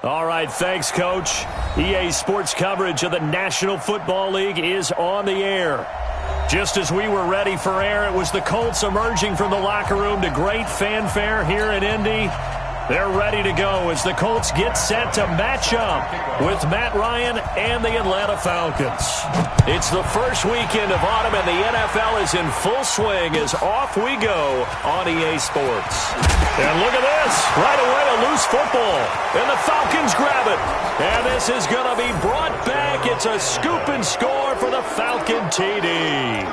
All right, thanks, Coach. EA Sports coverage of the National Football League is on the air. Just as we were ready for air, it was the Colts emerging from the locker room to great fanfare here in Indy. They're ready to go as the Colts get set to match up with Matt Ryan and the Atlanta Falcons. It's the first weekend of autumn, and the NFL is in full swing as off we go on EA Sports. And look at this. Right away, a loose football. And the Falcons grab it. And this is going to be brought back. It's a scoop and score for the Falcon TD.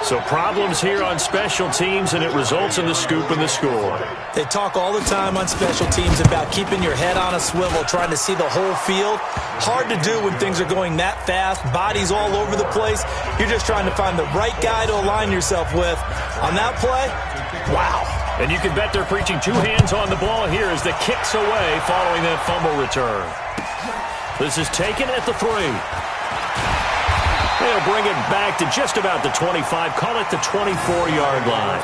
So problems here on special teams, and it results in the scoop and the score. They talk all the time on special teams about keeping your head on a swivel, trying to see the whole field. Hard to do when things are going that fast, bodies all over the place. You're just trying to find the right guy to align yourself with. On that play, wow. And you can bet they're preaching two hands on the ball here as the kick's away following that fumble return. This is taken at the 3. They'll bring it back to just about the 25. Call it the 24-yard line.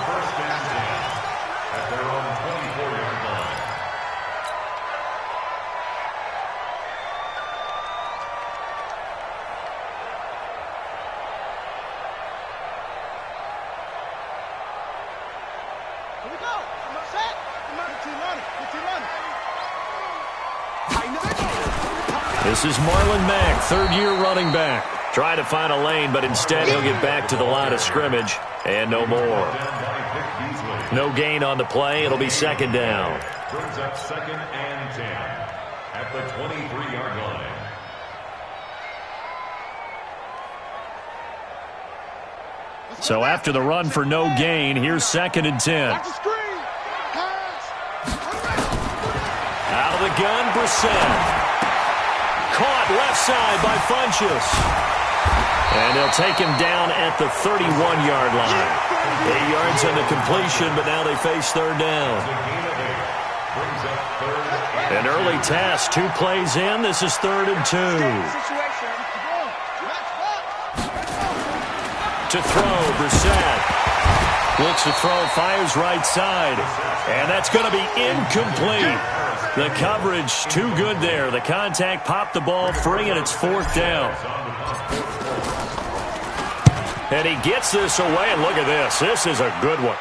This is Marlon Mack, third-year running back. Try to find a lane, but instead he'll get back to the line of scrimmage and no more. No gain on the play. It'll be second down. Brings up 2nd and 10 at the 23-yard line. So after the run for no gain, here's 2nd and 10. Out of the gun, Brissett. Caught left side by Funchess. And they'll take him down at the 31-yard line. 8 yards on the completion, but now they face third down. An early task, 2 plays in. This is 3rd and 2. To throw, Brissett. Looks to throw, fires right side. And that's going to be incomplete. The coverage too good there. The contact popped the ball free, and it's 4th down. And he gets this away, and look at this. This is a good one.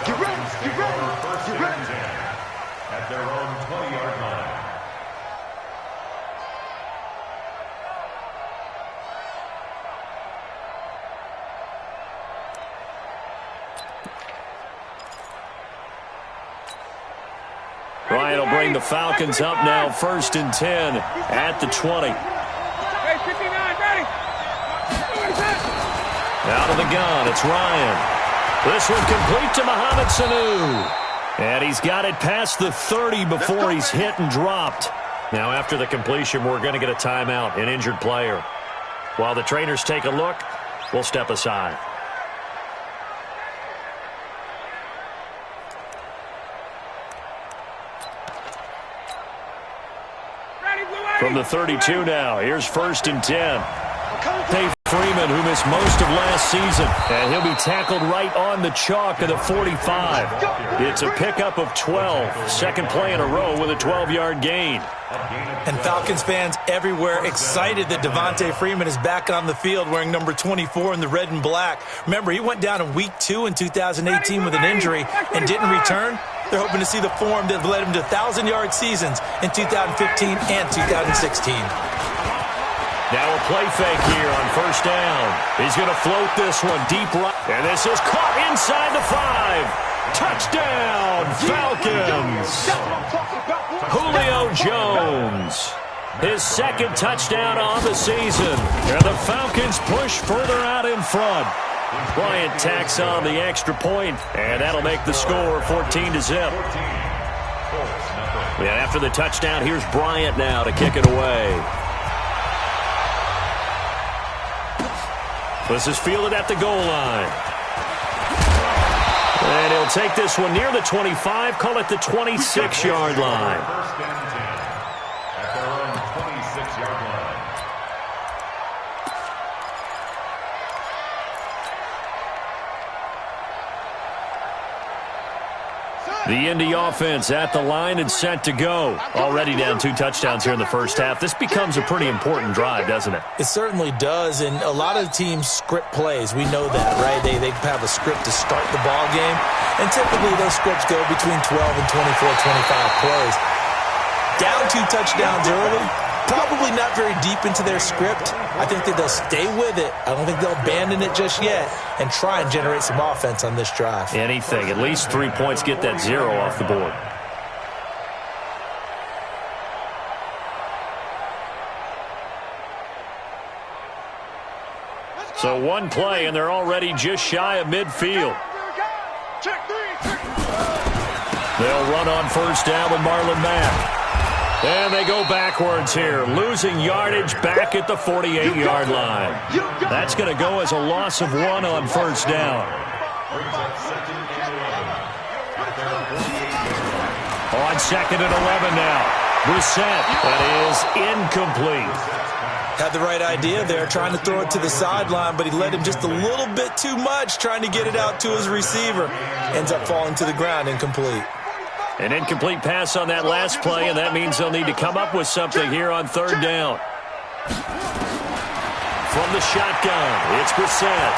Get ready. First and 10 at their own 20-yard line. Ryan will bring the Falcons up now, 1st and 10 at the 20. Out of the gun, it's Ryan. This one complete to Mohamed Sanu. And he's got it past the 30 before he's hit and dropped. Now after the completion, we're going to get a timeout, an injured player. While the trainers take a look, we'll step aside. From the 32 now, here's 1st and 10. Freeman, who missed most of last season, and he'll be tackled right on the chalk of the 45. It's a pickup of 12, second play in a row with a 12-yard gain. And Falcons fans everywhere excited that Devontae Freeman is back on the field wearing number 24 in the red and black. Remember, he went down in week 2 in 2018 with an injury and didn't return. They're hoping to see the form that led him to 1,000-yard seasons in 2015 and 2016. Now a play fake here on 1st down. He's going to float this one deep right. And this is caught inside the 5. Touchdown, Falcons. Julio Jones. His 2nd touchdown on the season. And the Falcons push further out in front. Bryant tacks on the extra point, and that'll make the score 14-0. And after the touchdown, here's Bryant now to kick it away. This is fielded at the goal line. And he'll take this one near the 25, call it the 26-yard line. First and 10 at their own 26-yard line. The Indy offense at the line and set to go. Already down 2 touchdowns here in the first half. This becomes a pretty important drive, doesn't it? It certainly does, and a lot of teams script plays. We know that, right? They have a script to start the ball game, and typically those scripts go between 12 and 24, 25 plays. Down 2 touchdowns early, probably not very deep into their script. I think that they'll stay with it. I don't think they'll abandon it just yet and try and generate some offense on this drive. Anything. At least 3 points, get that 0 off the board. So 1 play, and they're already just shy of midfield. They'll run on first down with Marlon Mack. And they go backwards here, losing yardage back at the 48-yard line. That's going to go as a loss of 1 on first down. On 2nd and 11 now. Brissett, that is incomplete. Had the right idea there, trying to throw it to the sideline, but he led him just a little bit too much, trying to get it out to his receiver. Ends up falling to the ground, incomplete. An incomplete pass on that last play, and that means they'll need to come up with something here on 3rd down. From the shotgun, it's Brissett.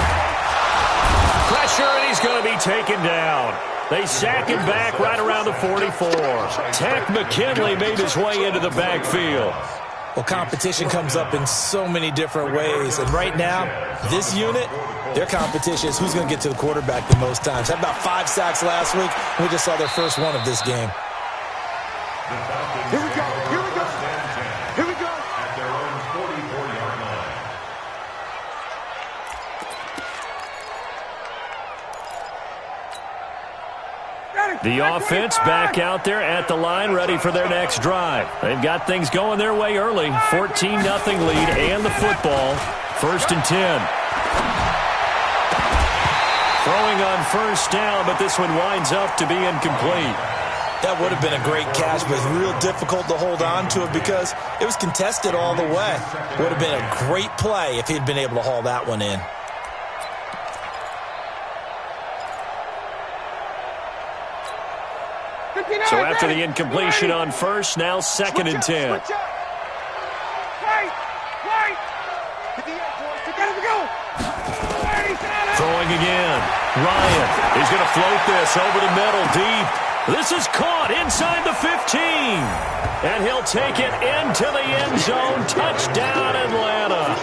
Pressure, and he's going to be taken down. They sack him back right around the 44. Takk McKinley made his way into the backfield. Well, competition comes up in so many different ways, and right now, this unit, their competition is who's going to get to the quarterback the most times. Had about 5 sacks last week. We just saw their first one of this game. Here we go. Here we go. Here we go. At their own 44-yard line. The offense back out there at the line, ready for their next drive. They've got things going their way early. 14-0 lead and the football. 1st and 10. Throwing on first down, but this one winds up to be incomplete. That would have been a great catch, but it's real difficult to hold on to it because it was contested all the way. Would have been a great play if he'd been able to haul that one in. So after the incompletion on first, now 2nd and 10. Throwing again. Ryan is going to float this over the middle deep. This is caught inside the 15. And he'll take it into the end zone. Touchdown, Atlanta.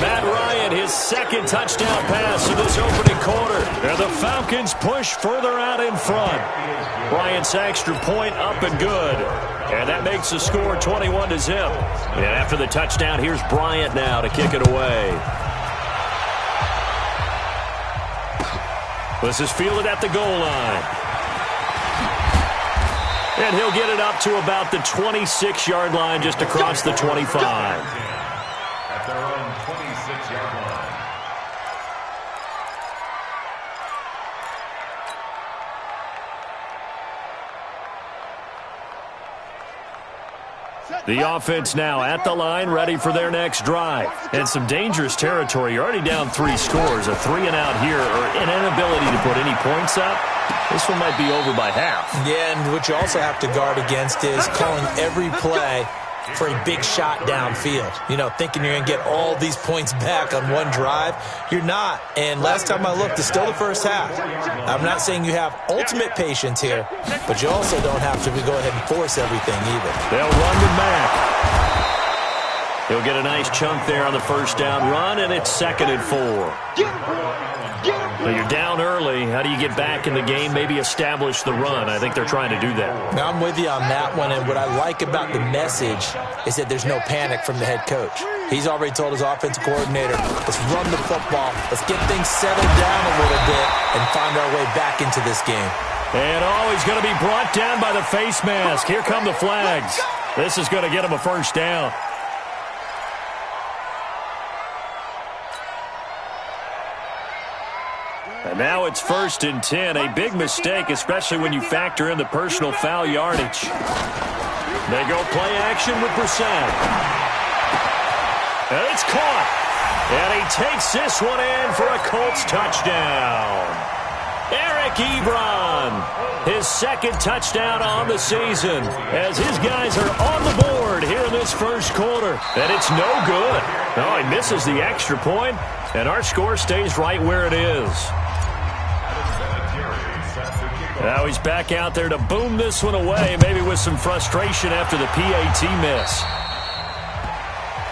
Matt Ryan, his 2nd touchdown pass of this opening quarter. And the Falcons push further out in front. Bryant's extra point up and good. And that makes the score 21-0. And after the touchdown, here's Bryant now to kick it away. This is fielded at the goal line. And he'll get it up to about the 26-yard line, just across the 25. At their own 26-yard line. The offense now at the line, ready for their next drive. And some dangerous territory. You're already down 3 scores. A 3-and-out here, or an inability to put any points up. This one might be over by half. Yeah, and what you also have to guard against is calling every play for a big shot downfield. You know, thinking you're going to get all these points back on one drive. You're not. And last time I looked, it's still the first half. I'm not saying you have ultimate patience here, but you also don't have to go ahead and force everything either. They'll run with Mack. He'll get a nice chunk there on the first down run, and it's 2nd and 4. So you're down early. How do you get back in the game, maybe establish the run? I think they're trying to do that. Now, I'm with you on that one, and what I like about the message is that there's no panic from the head coach. He's already told his offensive coordinator, let's run the football, let's get things settled down a little bit and find our way back into this game. And he's going to be brought down by the face mask. Here come the flags. This is going to get him a first down. And now it's 1st and 10. A big mistake, especially when you factor in the personal foul yardage. They go play action with Brissett. And it's caught. And he takes this one in for a Colts touchdown. Eric Ebron, his second touchdown on the season, as his guys are on the board here in this first quarter. And it's no good. Oh, he misses the extra point, and our score stays right where it is. Now he's back out there to boom this one away, maybe with some frustration after the PAT miss.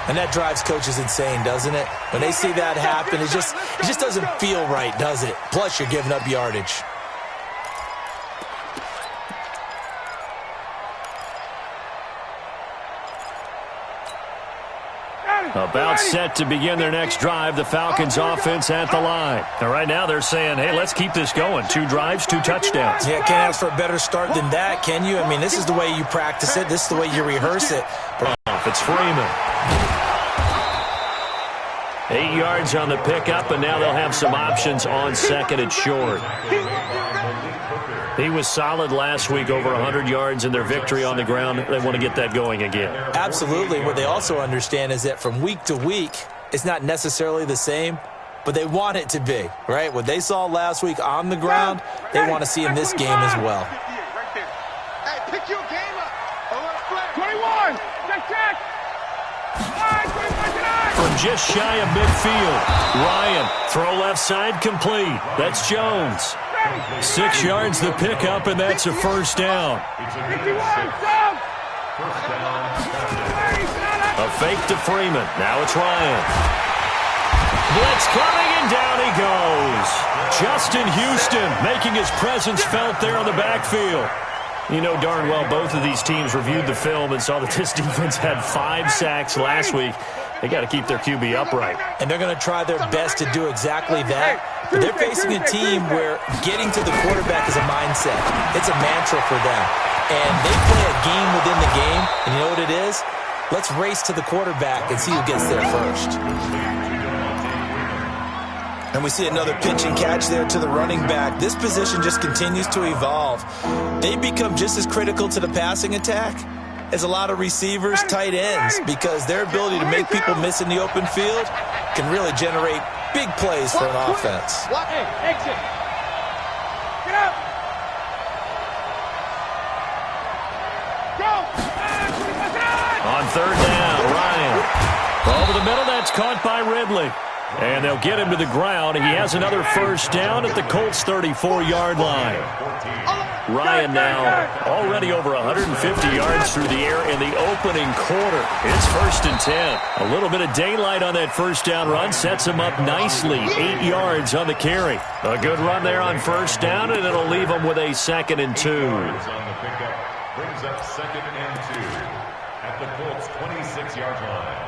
And that drives coaches insane, doesn't it? When they see that happen, it just doesn't feel right, does it? Plus, you're giving up yardage. About set to begin their next drive, the Falcons offense at the line. And right now they're saying, hey, let's keep this going. 2 drives, 2 touchdowns. Yeah, can't ask for a better start than that, can you? I mean, this is the way you practice it. This is the way you rehearse it. It's Freeman. 8 yards on the pickup, and now they'll have some options on second and short. He was solid last week, over 100 yards in their victory on the ground. They want to get that going again. Absolutely. What they also understand is that from week to week, it's not necessarily the same, but they want it to be, right? What they saw last week on the ground, they want to see in this game as well. Hey, pick your game up. 21, check. From just shy of midfield, Ryan, throw left side complete. That's Jones. 6 yards the pickup, and that's a first down. A fake to Freeman. Now it's Ryan. Blitz coming, and down he goes. Justin Houston making his presence felt there on the backfield. You know darn well both of these teams reviewed the film and saw that this defense had 5 sacks last week. They got to keep their QB upright. And they're going to try their best to do exactly that. But they're facing a team where getting to the quarterback is a mindset. It's a mantra for them. And they play a game within the game. And you know what it is? Let's race to the quarterback and see who gets there first. And we see another pitch and catch there to the running back. This position just continues to evolve. They become just as critical to the passing attack as a lot of receivers, tight ends, because their ability to make people miss in the open field can really generate big plays for an offense. Hey, exit. Get up. Go. On third down, Ryan. Over the middle, that's caught by Ridley. And they'll get him to the ground. He has another first down at the Colts' 34-yard line. Ryan now already over 150 yards through the air in the opening quarter. It's 1st and 10. A little bit of daylight on that first down run sets him up nicely. 8 yards on the carry. A good run there on first down, and it'll leave him with a 2nd and 2. Brings up 2nd and 2 at the Colts' 26-yard line.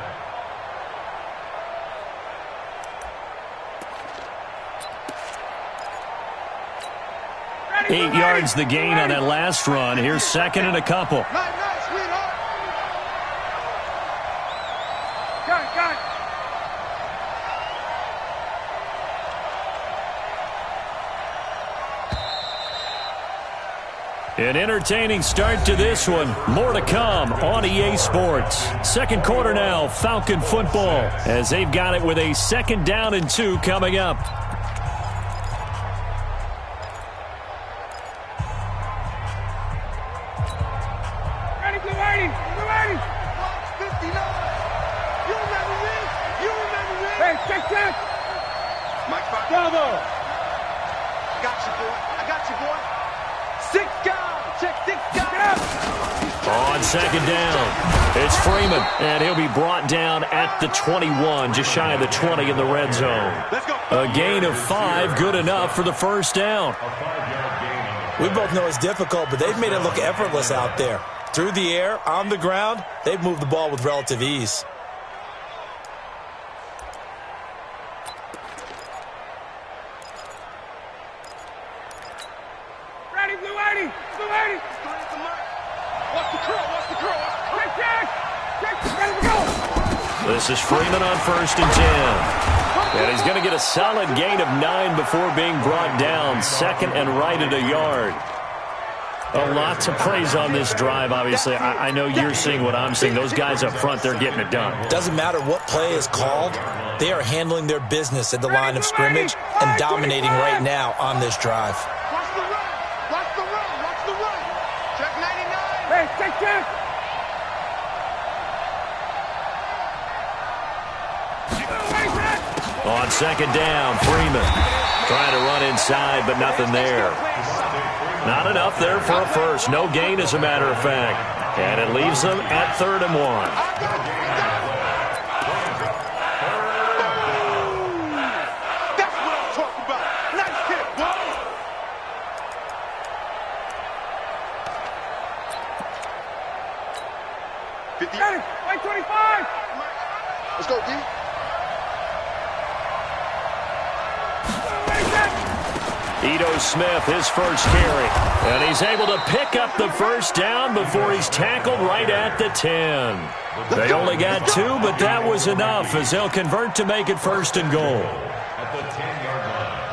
8 yards the gain on that last run. Here's 2nd and a couple. Nice, sweetheart. Got it. An entertaining start to this one. More to come on EA Sports. Second quarter now, Falcon football, as they've got it with a 2nd down and 2 coming up. On 2nd down, it's Freeman, and he'll be brought down at the 21, just shy of the 20 in the red zone. A gain of 5, good enough for the first down. We both know it's difficult, but they've made it look effortless out there. Through the air, on the ground, they've moved the ball with relative ease. Ready, Blue 80. Watch the curl. Check. Ready to go. This is Freeman on 1st and 10. And he's going to get a solid gain of 9 before being brought down. 2nd and right at a yard. A lot of plays on this drive, obviously. I know you're seeing what I'm seeing. Those guys up front, they're getting it done. Doesn't matter what play is called. They are handling their business at the line of scrimmage and dominating right now on this drive. Watch the run. Watch the run. Watch the run. Check 99. Hey, check this. On second down, Freeman trying to run inside, but nothing there. Not enough there for a first. No gain, as a matter of fact. And it leaves them at 3rd and 1. That's what I'm talking about. Nice hit, boy. Got it. 25. Let's go, D. Ito Smith, his first carry. And he's able to pick up the first down before he's tackled right at the 10. They only got 2, but that was enough as they'll convert to make it 1st and goal. At the 10-yard line.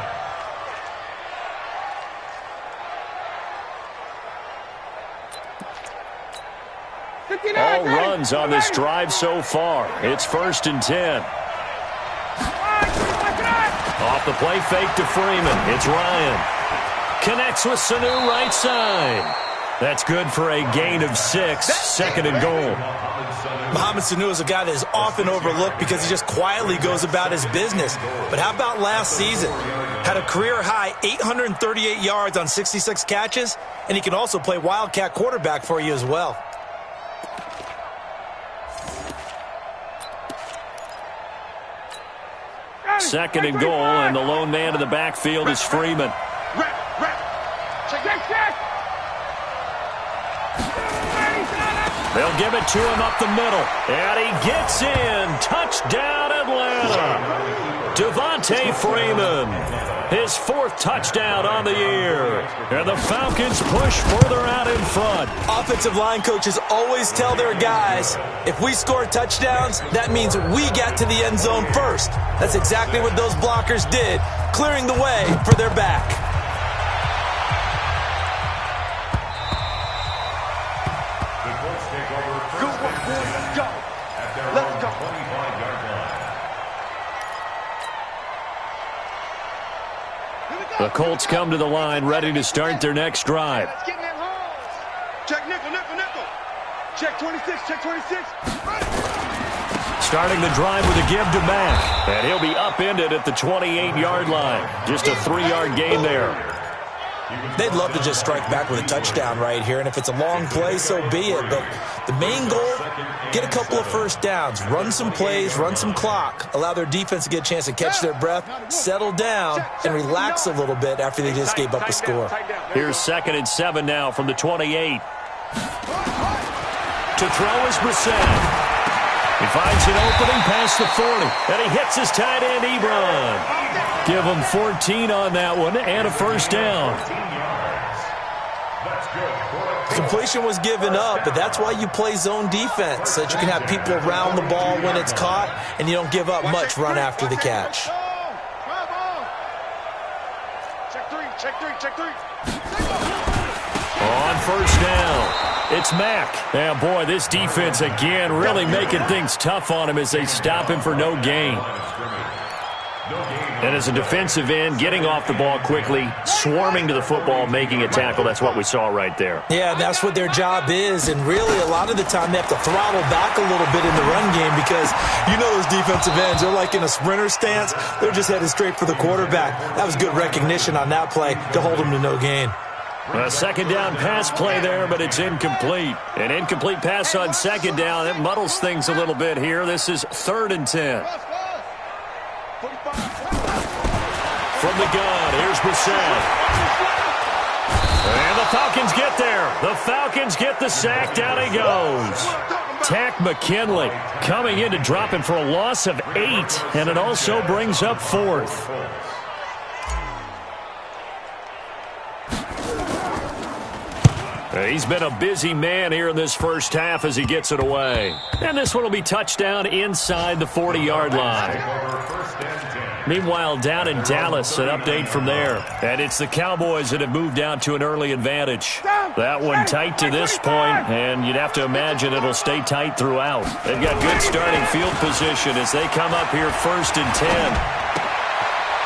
All runs on this drive so far. It's 1st and 10. Off the play fake to Freeman. It's Ryan. Connects with Sanu right side. That's good for a gain of 6. 2nd and goal. Mohamed Sanu is a guy that is often overlooked because he just quietly goes about his business. But how about last season? Had a career-high 838 yards on 66 catches, and he can also play Wildcat quarterback for you as well. Second and goal, and the lone man in the backfield is Freeman. They'll give it to him up the middle, and he gets in. Touchdown, Atlanta. Devontae Freeman, his 4th touchdown on the year. And the Falcons push further out in front. Offensive line coaches always tell their guys, if we score touchdowns, that means we get to the end zone first. That's exactly what those blockers did, clearing the way for their back. The Colts come to the line, ready to start their next drive. Check nickel, nickel, nickel. Check 26, check 26. Starting the drive with a give to Mack. And he'll be upended at the 28-yard line. Just a 3-yard gain there. They'd love to just strike back with a touchdown right here, and if it's a long play, so be it. But the main goal, get a couple of first downs, run some plays, run some clock, allow their defense to get a chance to catch their breath, settle down, and relax a little bit after they just gave up a score. Here's 2nd and 7 now from the 28. To throw is Brissett. He finds an opening past the 40, and he hits his tight end, Ebron. Give him 14 on that one and a first down. Completion was given up, but that's why you play zone defense, so that you can have people around the ball when it's caught, and you don't give up much run after the catch. Check 3. On first down, it's Mack. Yeah, boy, this defense again really making things tough on him as they stop him for no gain. And as a defensive end, getting off the ball quickly, swarming to the football, making a tackle, that's what we saw right there. Yeah, that's what their job is, and really a lot of the time they have to throttle back a little bit in the run game because you know those defensive ends, they're like in a sprinter stance. They're just headed straight for the quarterback. That was good recognition on that play to hold them to no gain. A second down pass play there, but it's incomplete. An incomplete pass on second down. It muddles things a little bit here. This is 3rd and 10. From the gun, here's Brissett. And the Falcons get there. The Falcons get the sack. Down he goes. Tack McKinley coming in to drop him for a loss of 8, and it also brings up 4th. He's been a busy man here in this first half as he gets it away. And this one will be touchdown inside the 40-yard line. Meanwhile, down in Dallas, an update from there. And it's the Cowboys that have moved down to an early advantage. That one tight to this point, and you'd have to imagine it'll stay tight throughout. They've got good starting field position as they come up here 1st and 10.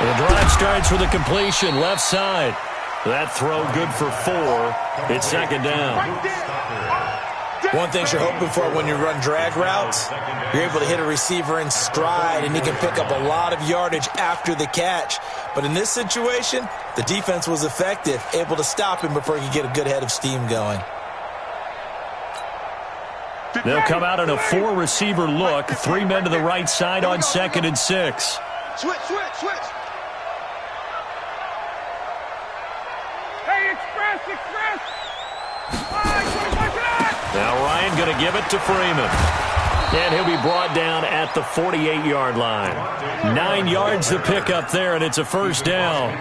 The drive starts with a completion, left side. That throw good for 4. It's 2nd down. One thing you're hoping for when you run drag routes, you're able to hit a receiver in stride, and he can pick up a lot of yardage after the catch. But in this situation, the defense was effective, able to stop him before he could get a good head of steam going. They'll come out in a 4-receiver look. 3 men to the right side on 2nd and 6. Switch. Hey, express. Now Ryan going to give it to Freeman. And he'll be brought down at the 48-yard line. 9 yards to pick up there, and it's a 1st down.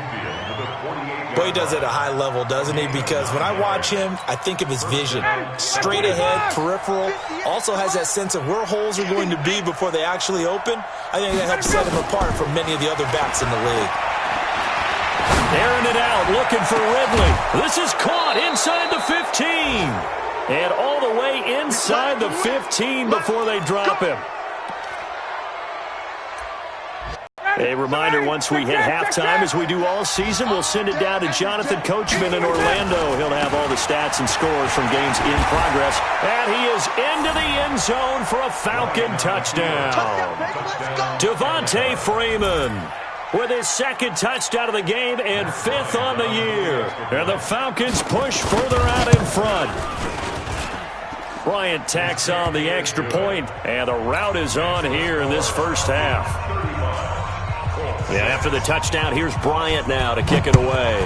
Boy, he does it at a high level, doesn't he? Because when I watch him, I think of his vision. Straight ahead, peripheral. Also has that sense of where holes are going to be before they actually open. I think that helps set him apart from many of the other backs in the league. Airing it out, looking for Ridley. This is caught inside the 15. And all the way inside the 15 before they drop him. A reminder, once we hit halftime, as we do all season, we'll send it down to Jonathan Coachman in Orlando. He'll have all the stats and scores from games in progress. And he is into the end zone for a Falcon touchdown. Devontae Freeman with his 2nd touchdown of the game and 5th on the year. And the Falcons push further out in front. Bryant tacks on the extra point, and the route is on here in this 1st half. And after the touchdown, here's Bryant now to kick it away.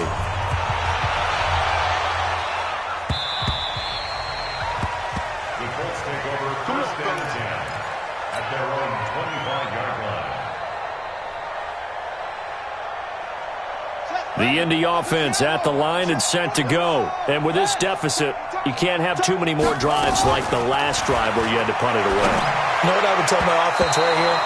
The Colts take over 1st and 10 at their own 25-yard line. The Indy offense at the line and set to go. And with this deficit, you can't have too many more drives like the last drive where you had to punt it away. You know what I would tell my offense right here?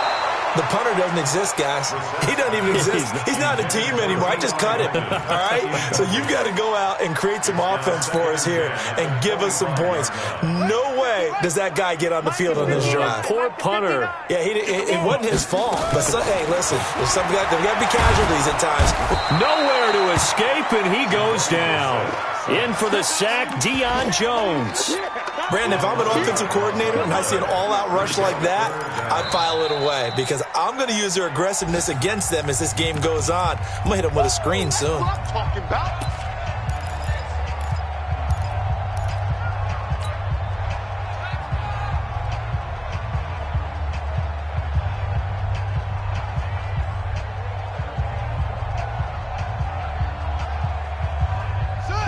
The punter doesn't exist, guys. He doesn't even exist. He's not a team anymore. I just cut him, all right? So you've got to go out and create some offense for us here and give us some points. No way does that guy get on the field on this drive. Poor punter. Yeah, it wasn't his fault. But, hey, listen, there's got to be casualties at times. Nowhere to escape, and he goes down. In for the sack, Deion Jones. Brandon, if I'm an offensive coordinator and I see an all-out rush like that, I file it away because I'm going to use their aggressiveness against them as this game goes on. I'm going to hit them with a screen soon.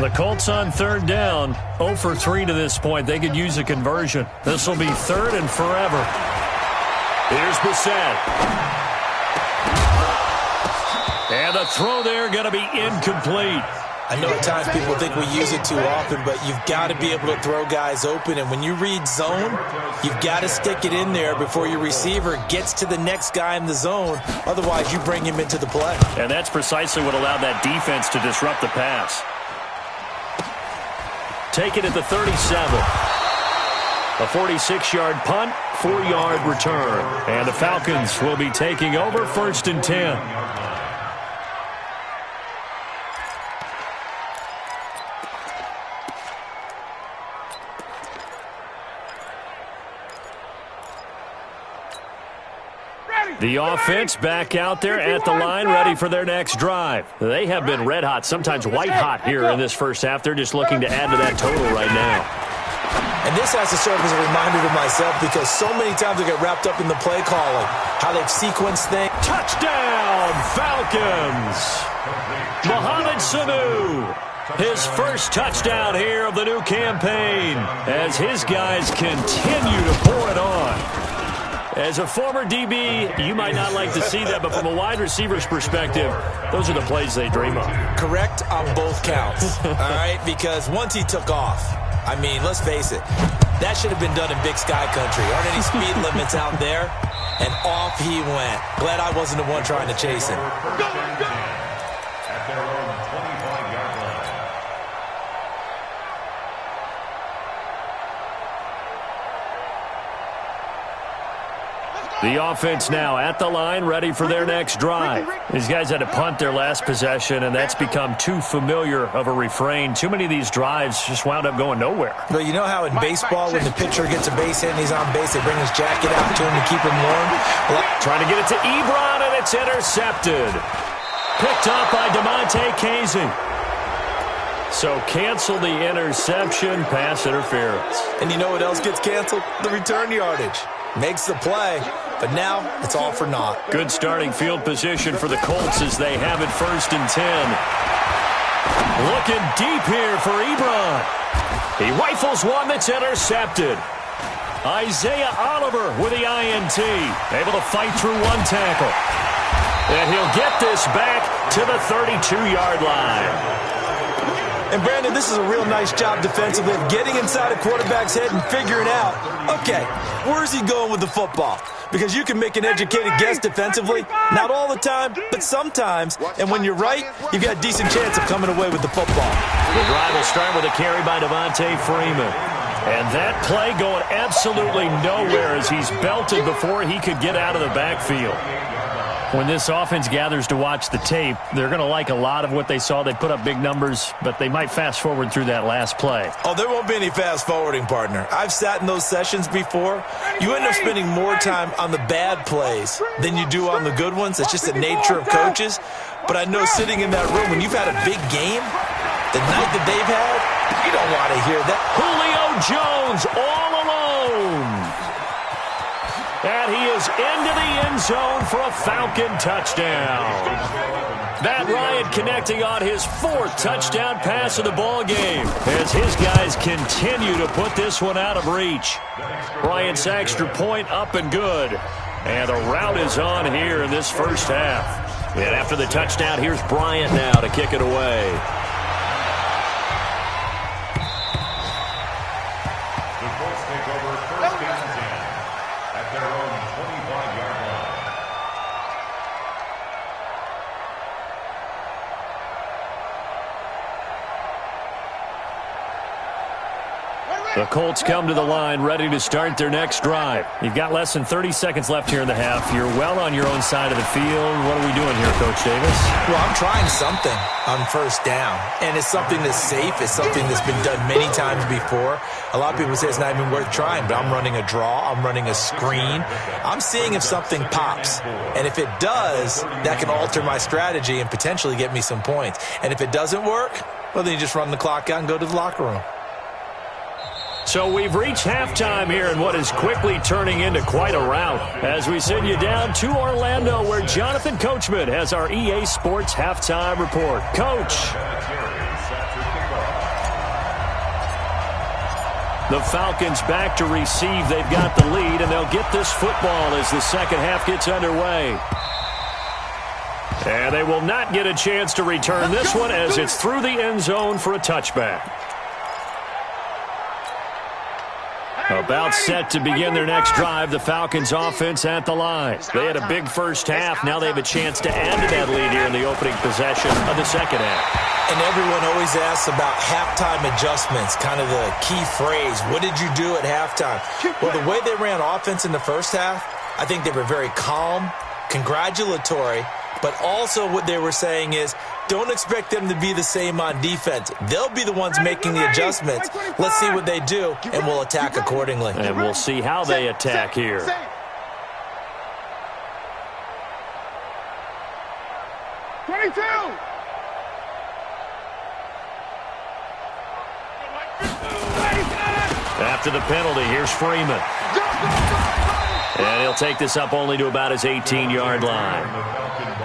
The Colts on 3rd down, 0 for 3 to this point. They could use a conversion. This will be 3rd and forever. Here's Bissett. And the throw there going to be incomplete. I know at times people think we use it too often, but you've got to be able to throw guys open. And when you read zone, you've got to stick it in there before your receiver gets to the next guy in the zone. Otherwise, you bring him into the play. And that's precisely what allowed that defense to disrupt the pass. Take it at the 37. A 46-yard punt, 4-yard return. And the Falcons will be taking over 1st and 10. The offense back out there at the line, ready for their next drive. They have been red hot, sometimes white hot here in this 1st half. They're just looking to add to that total right now. And this has to serve as a reminder to myself because so many times I get wrapped up in the play calling, how they've sequenced things. Touchdown, Falcons! Mohamed Sanu, his 1st touchdown here of the new campaign as his guys continue to pour it on. As a former DB, you might not like to see that, but from a wide receiver's perspective, those are the plays they dream of. Correct on both counts, all right? Because once he took off, I mean, let's face it, that should have been done in Big Sky Country. Aren't any speed limits out there? And off he went. Glad I wasn't the one trying to chase him. At their own 25-yard line. The offense now at the line, ready for their next drive. These guys had to punt their last possession, and that's become too familiar of a refrain. Too many of these drives just wound up going nowhere. But you know how in baseball, when the pitcher gets a base hit and he's on base, they bring his jacket out to him to keep him warm? Well, trying to get it to Ebron, and it's intercepted. Picked up by DeMonte Casey. So cancel the interception, pass interference. And you know what else gets canceled? The return yardage. Makes the play, but now it's all for naught. Good starting field position for the Colts as they have it 1st and 10. Looking deep here for Ebron. He rifles one that's intercepted. Isaiah Oliver with the INT. Able to fight through one tackle. And he'll get this back to the 32-yard line. And, Brandon, this is a real nice job defensively of getting inside a quarterback's head and figuring out, okay, where's he going with the football? Because you can make an educated guess defensively, not all the time, but sometimes. And when you're right, you've got a decent chance of coming away with the football. The drive will start with a carry by Devontae Freeman. And that play going absolutely nowhere as he's belted before he could get out of the backfield. When this offense gathers to watch the tape, they're going to like a lot of what they saw. They put up big numbers, but they might fast forward through that last play. Oh, there won't be any fast forwarding, partner. I've sat in those sessions before. You end up spending more time on the bad plays than you do on the good ones. It's just the nature of coaches. But I know sitting in that room, when you've had a big game, the night that they've had, you don't want to hear that. Julio Jones all alone. And he is into the end zone for a Falcon touchdown. Matt Ryan connecting on his 4th touchdown pass of the ball game as his guys continue to put this one out of reach. Bryant's extra point up and good. And the route is on here in this first half. And after the touchdown, here's Bryant now to kick it away. The Colts take over 1st and 10 at their own 25-yard line. The Colts come to the line ready to start their next drive. You've got less than 30 seconds left here in the half. You're well on your own side of the field. What are we doing here, Coach Davis? Well, I'm trying something on 1st down, and it's something that's safe. It's something that's been done many times before. A lot of people say it's not even worth trying, but I'm running a draw. I'm running a screen. I'm seeing if something pops, and if it does, that can alter my strategy and potentially get me some points. And if it doesn't work, well, then you just run the clock out and go to the locker room. So we've reached halftime here in what is quickly turning into quite a rout as we send you down to Orlando where Jonathan Coachman has our EA Sports halftime report. Coach. The Falcons back to receive. They've got the lead, and they'll get this football as the second half gets underway. And they will not get a chance to return this one as it's through the end zone for a touchback. About set to begin their next drive, the Falcons offense at the line. They had a big first half. Now they have a chance to add to that lead here in the opening possession of the second half. And everyone always asks about halftime adjustments, kind of the key phrase. What did you do at halftime? Well, the way they ran offense in the first half, I think they were very calm, congratulatory, but also what they were saying is, don't expect them to be the same on defense. They'll be the ones making the adjustments. Let's see what they do, and we'll attack accordingly. And we'll see how they attack here. 22. After the penalty, here's Freeman. And he'll take this up only to about his 18-yard line.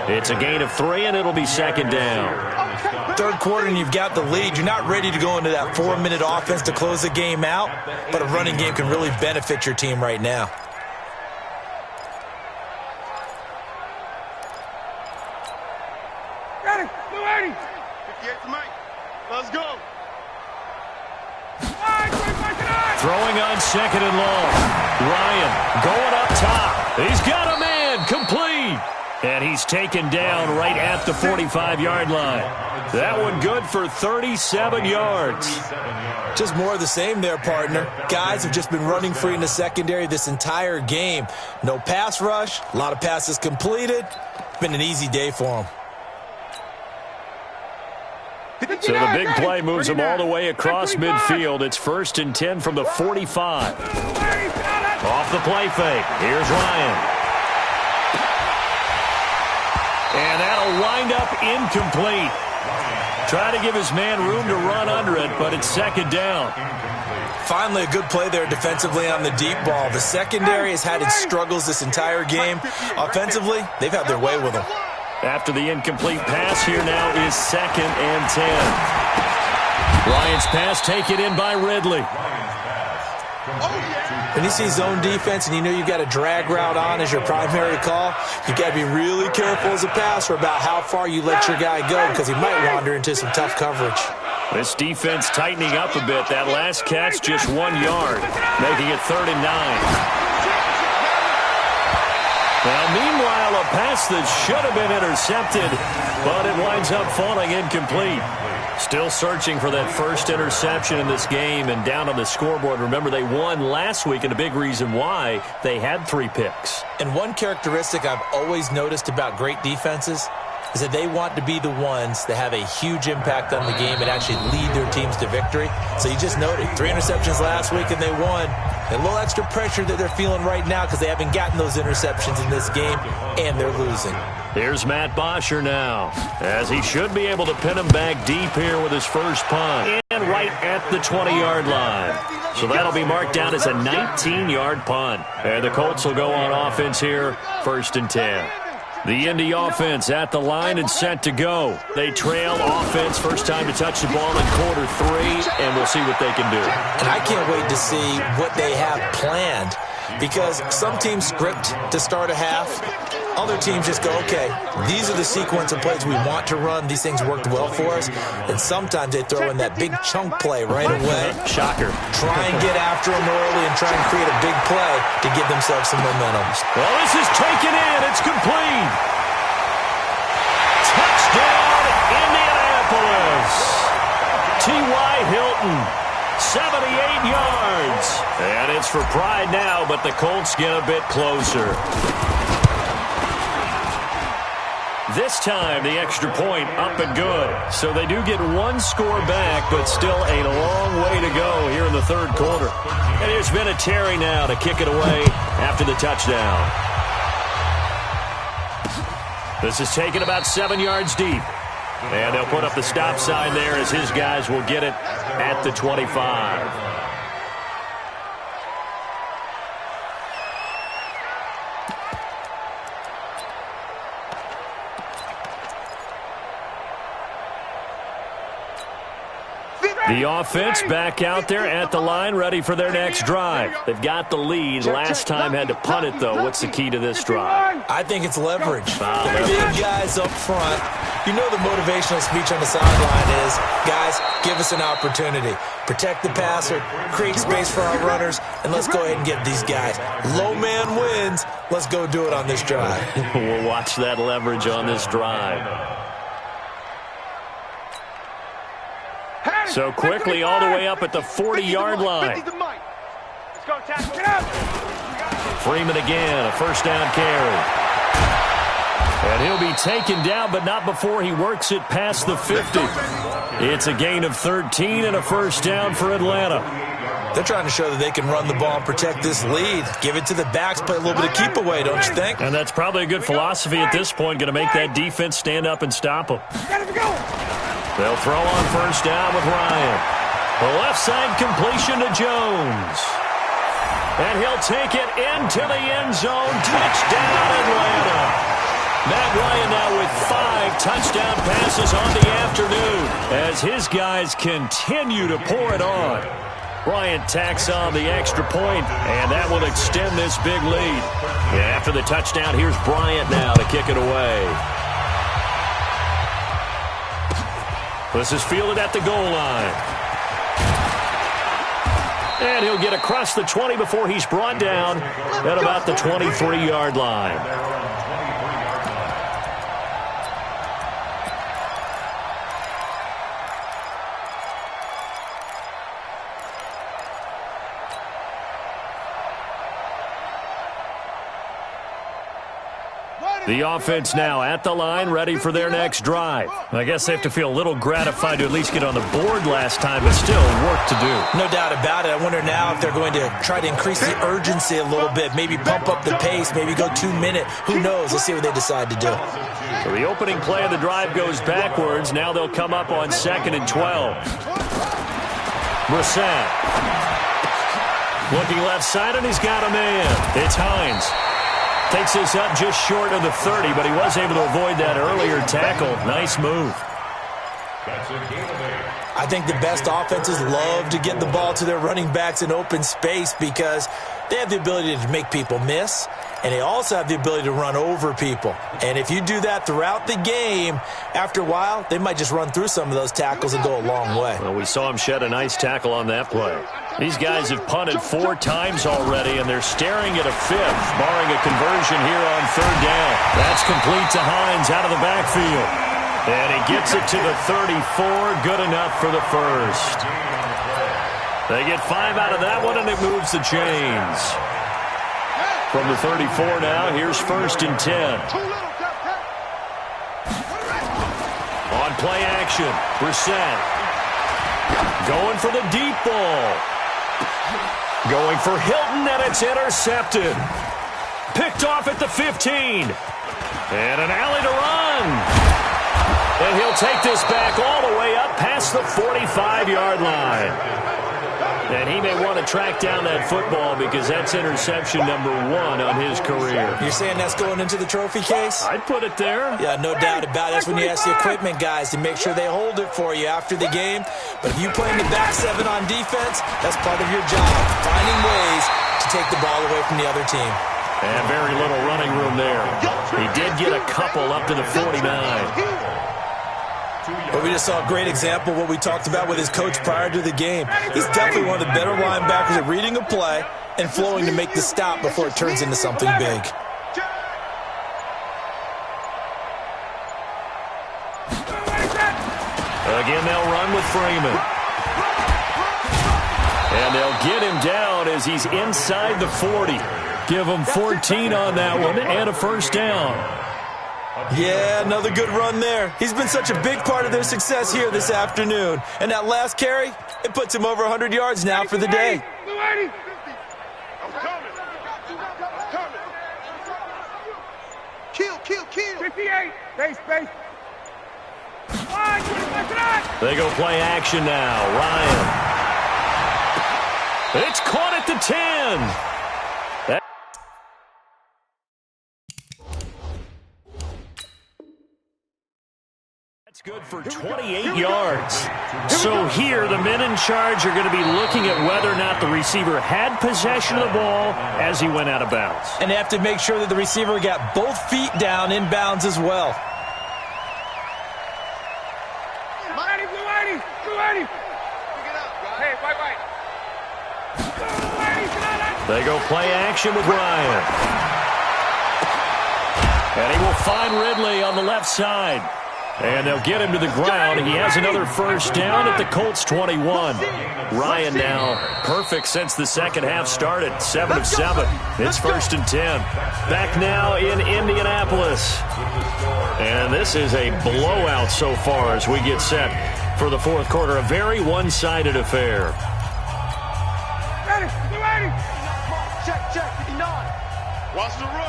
It's a gain of 3, and it'll be second down. Third quarter, and you've got the lead. You're not ready to go into that 4-minute offense to close the game out, but a running game can really benefit your team right now. Ready, 280. 58 to Mike. Let's go. Throwing on second and long. Ryan going up top. He's got a man complete. And he's taken down right at the 45-yard line. That one good for 37 yards. Just more of the same there, partner. Guys have just been running free in the secondary this entire game. No pass rush, a lot of passes completed. Been an easy day for them. So the big play moves them all the way across midfield. It's 1st and 10 from the 45. Off the play fake. Here's Ryan. And that'll wind up incomplete. Try to give his man room to run under it, but it's 2nd down. Finally a good play there defensively on the deep ball. The secondary has had its struggles this entire game. Offensively, they've had their way with them. After the incomplete pass, here now is 2nd and 10. Lions pass taken in by Ridley. When you see zone defense and you know you've got a drag route on as your primary call, you've got to be really careful as a passer about how far you let your guy go because he might wander into some tough coverage. This defense tightening up a bit. That last catch just 1 yard, making it 3rd and 9. Now, meanwhile, a pass that should have been intercepted, but it winds up falling incomplete. Still searching for that first interception in this game and down on the scoreboard. Remember, they won last week, and a big reason why they had 3 picks. And one characteristic I've always noticed about great defenses is that they want to be the ones that have a huge impact on the game and actually lead their teams to victory. So you just noted 3 interceptions last week and they won. A little extra pressure that they're feeling right now because they haven't gotten those interceptions in this game, and they're losing. Here's Matt Bosher now, as he should be able to pin him back deep here with his first punt. And right at the 20-yard line. So that'll be marked down as a 19-yard punt. And the Colts will go on offense here, 1st and 10. The Indy offense at the line and set to go. They trail offense, first time to touch the ball in quarter 3, and we'll see what they can do. And I can't wait to see what they have planned because some teams script to start a half. Other teams just go, okay, these are the sequence of plays we want to run. These things worked well for us. And sometimes they throw in that big chunk play right away. Shocker. Try and get after them early and try and create a big play to give themselves some momentum. Well, this is taken in. It's complete. Touchdown, Indianapolis. T.Y. Hilton, 78 yards. And it's for pride now, but the Colts get a bit closer. This time, the extra point up and good. So they do get 1 score back, but still a long way to go here in the 3rd quarter. And here's Vinatieri now to kick it away after the touchdown. This is taken about 7 yards deep. And they'll put up the stop sign there as his guys will get it at the 25. The offense back out there at the line, ready for their next drive. They've got the lead. Last time had to punt it, though. What's the key to this drive? I think it's leverage. The big guys up front. You know the motivational speech on the sideline is, guys, give us an opportunity. Protect the passer, create space for our runners, and let's go ahead and get these guys. Low man wins. Let's go do it on this drive. We'll watch that leverage on this drive. So quickly all the way up at the 40-yard line. Freeman again, a first down carry. And he'll be taken down, but not before he works it past the 50. It's a gain of 13 and a first down for Atlanta. They're trying to show that they can run the ball and protect this lead. Give it to the backs, play a little bit of keep away, don't you think? And that's probably a good philosophy at this point, going to make that defense stand up and stop them. They'll throw on first down with Ryan. The left side completion to Jones. And he'll take it into the end zone. Touchdown, Atlanta. Matt Ryan now with 5 touchdown passes on the afternoon as his guys continue to pour it on. Bryant tacks on the extra point, and that will extend this big lead. And after the touchdown, here's Bryant now to kick it away. This is fielded at the goal line. And he'll get across the 20 before he's brought down at about the 23-yard line. The offense now at the line, ready for their next drive. I guess they have to feel a little gratified to at least get on the board last time, but still work to do. No doubt about it. I wonder now if they're going to try to increase the urgency a little bit, maybe pump up the pace, maybe go 2 minute. Who knows? Let's see what they decide to do. So the opening play of the drive goes backwards. Now they'll come up on 2nd and 12. Brissett. Looking left side, and he's got a man. It's Hines. Takes this up just short of the 30, but he was able to avoid that earlier tackle. Nice move. I think the best offenses love to get the ball to their running backs in open space because they have the ability to make people miss, and they also have the ability to run over people. And if you do that throughout the game, after a while, they might just run through some of those tackles and go a long way. Well, we saw him shed a nice tackle on that play. These guys have punted 4 times already, and they're staring at a 5th, barring a conversion here on 3rd down. That's complete to Hines out of the backfield. And he gets it to the 34, good enough for the first. They get 5 out of that one, and it moves the chains. From the 34 now, here's 1st and 10. On play action, Brissett. Going for the deep ball. Going for Hilton, and it's intercepted. Picked off at the 15. And an alley to run. And he'll take this back all the way up past the 45-yard line. And he may want to track down that football because that's interception number 1 on his career. You're saying that's going into the trophy case? I'd put it there. Yeah, no doubt about it. That's when you ask the equipment guys to make sure they hold it for you after the game. But if you play in the back 7 on defense, that's part of your job, finding ways to take the ball away from the other team. And very little running room there. He did get a couple up to the 49. But we just saw a great example of what we talked about with his coach prior to the game. He's definitely one of the better linebackers at reading a play and flowing to make the stop before it turns into something big. Again, they'll run with Freeman. And they'll get him down as he's inside the 40. Give him 14 on that one and a first down. Yeah, another good run there. He's been such a big part of their success here this afternoon. And that last carry, it puts him over 100 yards now for the day. Kill. 58. Base. They go play action now. Ryan. It's caught at the 10. That's good for 28 yards. So here, the men in charge are going to be looking at whether or not the receiver had possession of the ball as he went out of bounds. And they have to make sure that the receiver got both feet down in bounds as well. Hey, white. They go play action with Ryan. And he will find Ridley on the left side. And they'll get him to the ground. He has another first down at the Colts 21. Ryan now perfect since the second half started. 7 of 7. It's 1st and 10. Back now in Indianapolis. And this is a blowout so far as we get set for the fourth quarter. A very one-sided affair. Ready. Check. 59. Watch the run.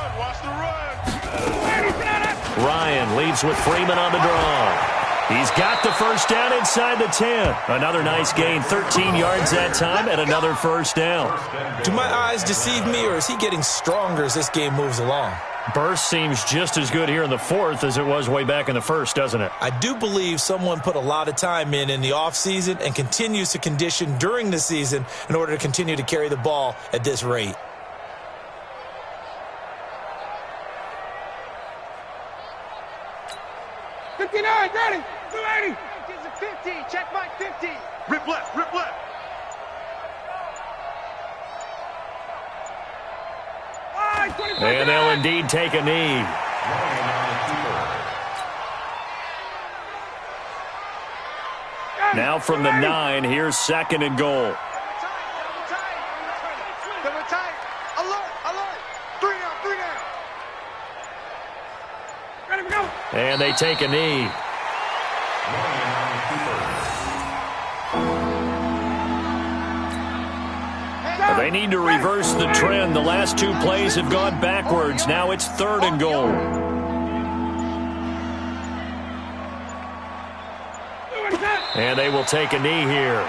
Ryan leads with Freeman on the draw. He's got the first down inside the 10. Another nice gain, 13 yards that time, and another first down. Do my eyes deceive me, or is he getting stronger as this game moves along? Burst seems just as good here in the fourth as it was way back in the first, doesn't it? I do believe someone put a lot of time in the offseason and continues to condition during the season in order to continue to carry the ball at this rate. Ready. 280. Gives it 15. Check my 15. Rip left. And they'll indeed take a knee. Now from the 9, here's 2nd and goal. Double tight. Alert. 3 down. And they take a knee. They need to reverse the trend. The last two plays have gone backwards. Now it's 3rd and goal. And they will take a knee here.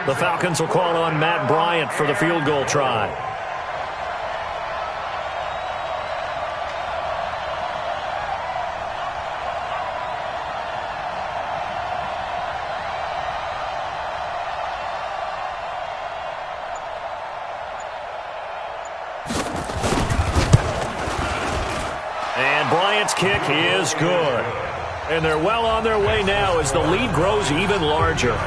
The Falcons will call on Matt Bryant for the field goal try. And Bryant's kick is good. And they're well on their way now as the lead grows even larger.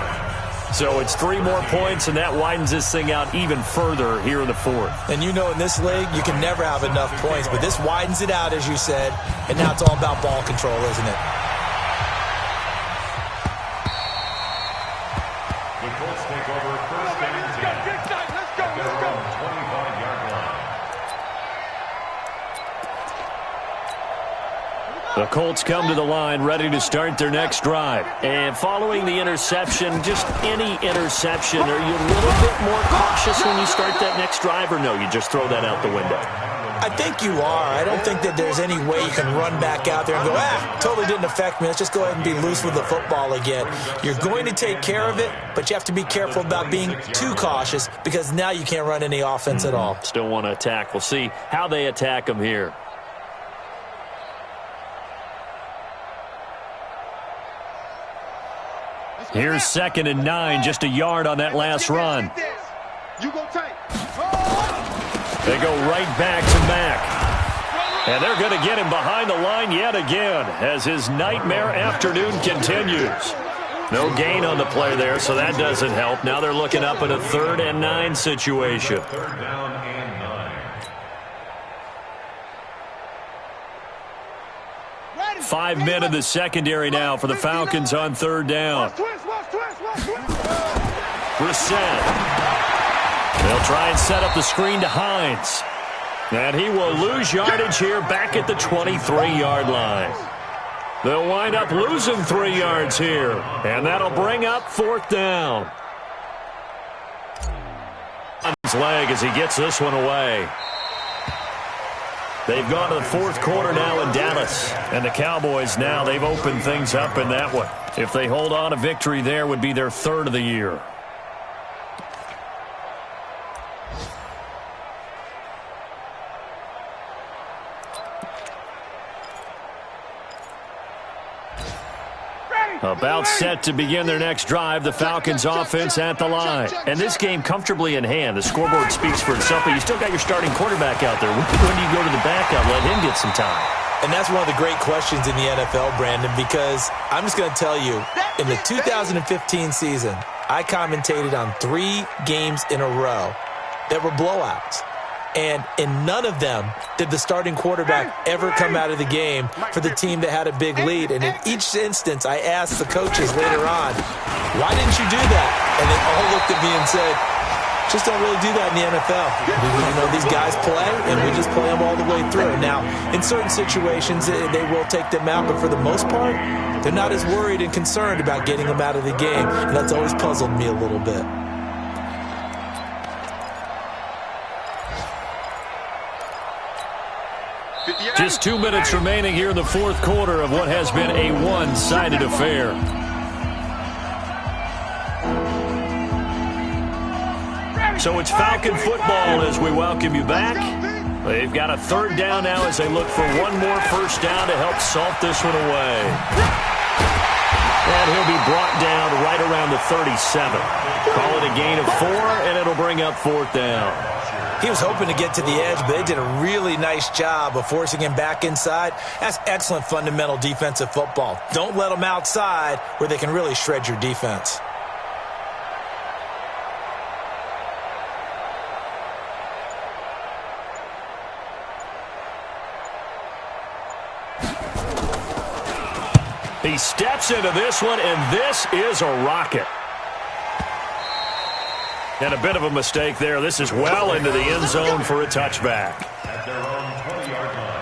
So it's 3 more points, and that widens this thing out even further here in the 4th. And you know in this league, you can never have enough points, but this widens it out, as you said, and now it's all about ball control, isn't it? The Colts take over 1st and 10. Let's go. 25-yard line. The Colts come to the line ready to start their next drive. And following the interception, just any interception, are you a little bit more cautious when you start that next drive, or no, you just throw that out the window? I think you are. I don't think that there's any way you can run back out there and go, totally didn't affect me. Let's just go ahead and be loose with the football again. You're going to take care of it, but you have to be careful about being too cautious because now you can't run any offense at all. Still want to attack. We'll see how they attack them here. Here's 2nd and 9, just a yard on that last run. You go tight. They go right back to Mack. And they're going to get him behind the line yet again as his nightmare afternoon continues. No gain on the play there, so that doesn't help. Now they're looking up at a 3rd and 9 situation. 3rd down and 9. 5 men in the secondary now for the Falcons on 3rd down. Brissett. They'll try and set up the screen to Hines. And he will lose yardage here back at the 23-yard line. They'll wind up losing 3 yards here. And that'll bring up 4th down. On his leg as he gets this one away. They've gone to the 4th quarter now in Dallas. And the Cowboys now, they've opened things up in that one. If they hold on, a victory there would be their 3rd of the year. About set to begin their next drive, the Falcons offense at the line. And this game comfortably in hand. The scoreboard speaks for itself, but you still got your starting quarterback out there. When do you go to the backup, let him get some time? And that's one of the great questions in the NFL, Brandon, because I'm just going to tell you, in the 2015 season, I commentated on 3 games in a row that were blowouts. And in none of them did the starting quarterback ever come out of the game for the team that had a big lead. And in each instance, I asked the coaches later on, why didn't you do that? And they all looked at me and said, just don't really do that in the NFL. You know, these guys play, and we just play them all the way through. Now, in certain situations, they will take them out, but for the most part, they're not as worried and concerned about getting them out of the game. And that's always puzzled me a little bit. Just 2 minutes remaining here in the 4th quarter of what has been a one-sided affair. So it's Falcon football as we welcome you back. They've got a 3rd down now as they look for one more 1st down to help salt this one away. And he'll be brought down right around the 37. Call it a gain of 4, and it'll bring up 4th down. He was hoping to get to the edge, but they did a really nice job of forcing him back inside. That's excellent fundamental defensive football. Don't let them outside where they can really shred your defense. He steps into this one, and this is a rocket. And a bit of a mistake there. This is well into the end zone for a touchback. At their own 20-yard line.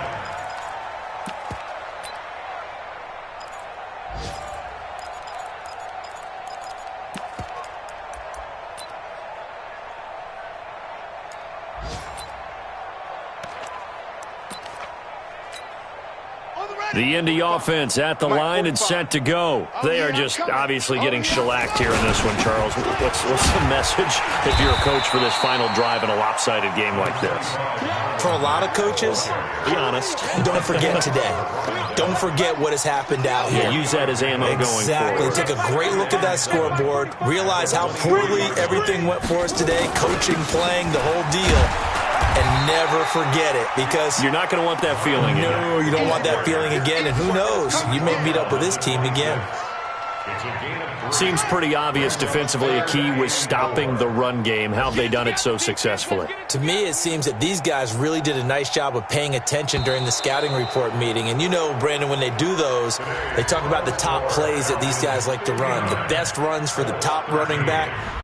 The Indy offense at the line and set to go. They are just obviously getting shellacked here in this one, Charles. What's the message if you're a coach for this final drive in a lopsided game like this? For a lot of coaches, be honest. Don't forget today. Don't forget what has happened out here. Yeah, use that as ammo going forward. Exactly. Take a great look at that scoreboard. Realize how poorly everything went for us today. Coaching, playing, the whole deal. And never forget it, because you're not going to want that feeling again. No, you don't want that feeling again. And who knows? You may meet up with this team again. Seems pretty obvious defensively a key was stopping the run game. How have they done it so successfully? To me, it seems that these guys really did a nice job of paying attention during the scouting report meeting. And you know, Brandon, when they do those, they talk about the top plays that these guys like to run. The best runs for the top running back.